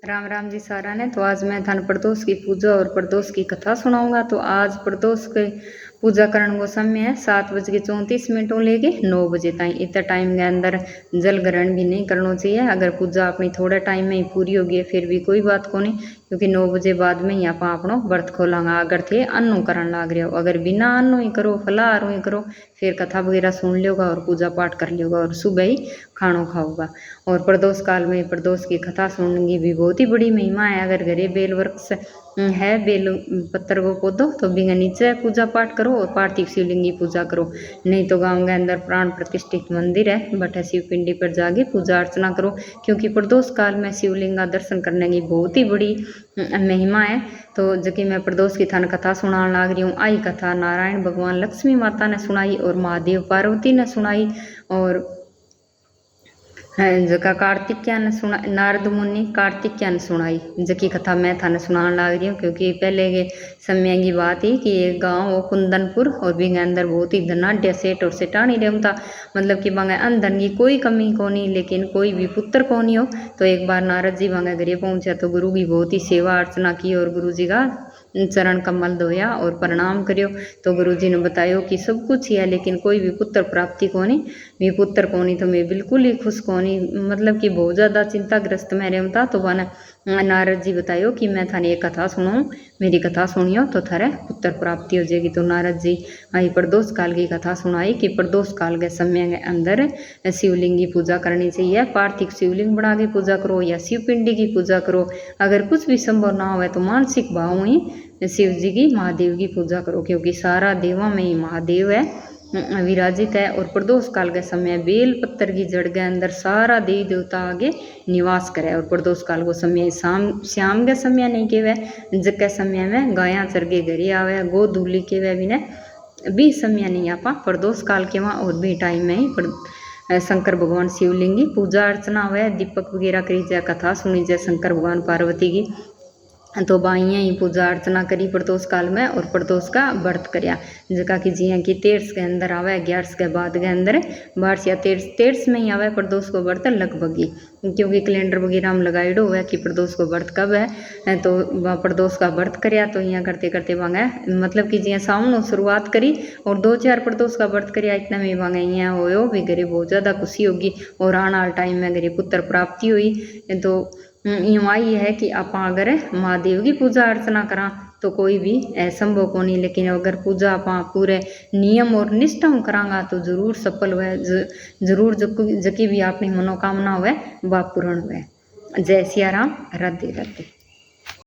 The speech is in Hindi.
राम राम जी सारा ने। तो आज मैं थान प्रदोष की पूजा और प्रदोष की कथा सुनाऊंगा। तो आज प्रदोष के पूजा करने को समय है 7:34 लेके 9 बजे ताई। इतना टाइम के अंदर जल ग्रहण भी नहीं करना चाहिए। अगर पूजा अपनी थोड़े टाइम में ही पूरी होगी है फिर भी कोई बात को नहीं, क्योंकि 9 बजे बाद में ही आप अपना व्रत खोलांगा। अगर थे अन्नू करन लाग रहे हो, अगर बिना अन्नू ही करो फलाहार ही करो फिर कथा वगैरह सुन लियोगा और पूजा पाठ कर लियोगा और सुबह ही खाना खाओगा। और प्रदोष काल में प्रदोष की कथा सुनने की भी बहुत ही बड़ी महिमा है। अगर घरे बेल वृक्ष है, बेल पत्थर को पौधो तो बिना नीचे पूजा पाठ करो और पार्थिव शिवलिंग की पूजा करो। नहीं तो गांव के अंदर प्राण प्रतिष्ठित मंदिर है, बटे शिव पिंडी पर जाके पूजा अर्चना करो, क्योंकि प्रदोष काल में शिवलिंग का दर्शन करने की बहुत ही बड़ी महिमा है। तो जो कि मैं प्रदोष की थान कथा सुनाने लाग रही हूँ। आई कथा नारायण भगवान लक्ष्मी माता ने सुनाई और महादेव पार्वती ने सुनाई और जका कार्तिक्या ने सुना, नारद मुनि कार्तिक्या ने सुनाई। जकी कथा मैं थाने सुनाने लग रही हूँ, क्योंकि पहले के समय की बात ही कि एक गाँव हो कुंदनपुर और भी अंदर बहुत ही धनाढ़ सेठ और सेठानी रहता, मतलब कि वहाँ अंधन की कोई कमी को नहीं, लेकिन कोई भी पुत्र को नहीं हो। तो एक बार नारद जी वहाँ घरे पहुँचा तो गुरु की बहुत ही सेवा अर्चना की और गुरु जी का चरण कमल धोया और प्रणाम करियो। तो गुरु जी ने बतायो कि सब कुछ ही है लेकिन कोई भी पुत्र प्राप्ति को नहीं, भी पुत्र को नहीं तो मैं बिल्कुल ही खुश को नहीं, मतलब कि बहुत ज़्यादा चिंताग्रस्त में रहता। तो वह नारद जी बतायो कि मैं थाने एक कथा सुनूँ, मेरी कथा सुनियो तो थारे पुत्र प्राप्ति हो जाएगी। तो नारद जी आई प्रदोष काल की कथा सुनाई कि प्रदोष काल के समय के अंदर शिवलिंग की पूजा करनी चाहिए। पार्थिव शिवलिंग बना के पूजा करो या शिव पिंडी की पूजा करो। अगर कुछ भी संभव ना हो तो मानसिक भाव ही शिव जी की महादेव की पूजा करो, क्योंकि सारा देवा में ही महादेव है विराजित है। और प्रदोष काल के समय बेल पत्थर की जड़ के अंदर सारा देवी देवता आगे निवास करे। और प्रदोष काल को समय शाम के समय नहीं केवे, जग के समय में गाया चर के घरे आवे, गो दूली केवे भी समय नहीं आपा प्रदोष काल के वहाँ और भी टाइम में ही शंकर भगवान शिवलिंग की पूजा अर्चना हुआ, दीपक वगैरह करी जाए, कथा सुनी जाए शंकर भगवान पार्वती की। तो बाइयाँ ही पूजा अर्चना करी प्रदोष काल में और प्रदोष का व्रत करया, जका कि जिया कि 13 के अंदर आवे 11 के बाद के अंदर 12 या 13 में ही आवे प्रदोष को व्रत लगभग ही, क्योंकि कैलेंडर वगैरह में लगाइडो हुआ कि प्रदोष को व्रत कब है। तो वह प्रदोष का व्रत करया। तो यहाँ करते करते वांगे मतलब कि जिया सामने शुरुआत करी और 2-4 प्रदोष का व्रत करया, इतना में वांगे यहाँ हो भी घरे बहुत ज़्यादा खुशी होगी और आने वाले टाइम में घरे पुत्र प्राप्ति हुई। तो यूँ आई है कि आप अगर महादेव की पूजा अर्चना करा तो कोई भी असंभव को नहीं, लेकिन अगर पूजा आप पूरे नियम और निष्ठा में करांगा तो जरूर सफल हुए, जरूर जकी भी अपनी मनोकामना हुए वह पूर्ण हुए। जय सिया राम, राधे राधे।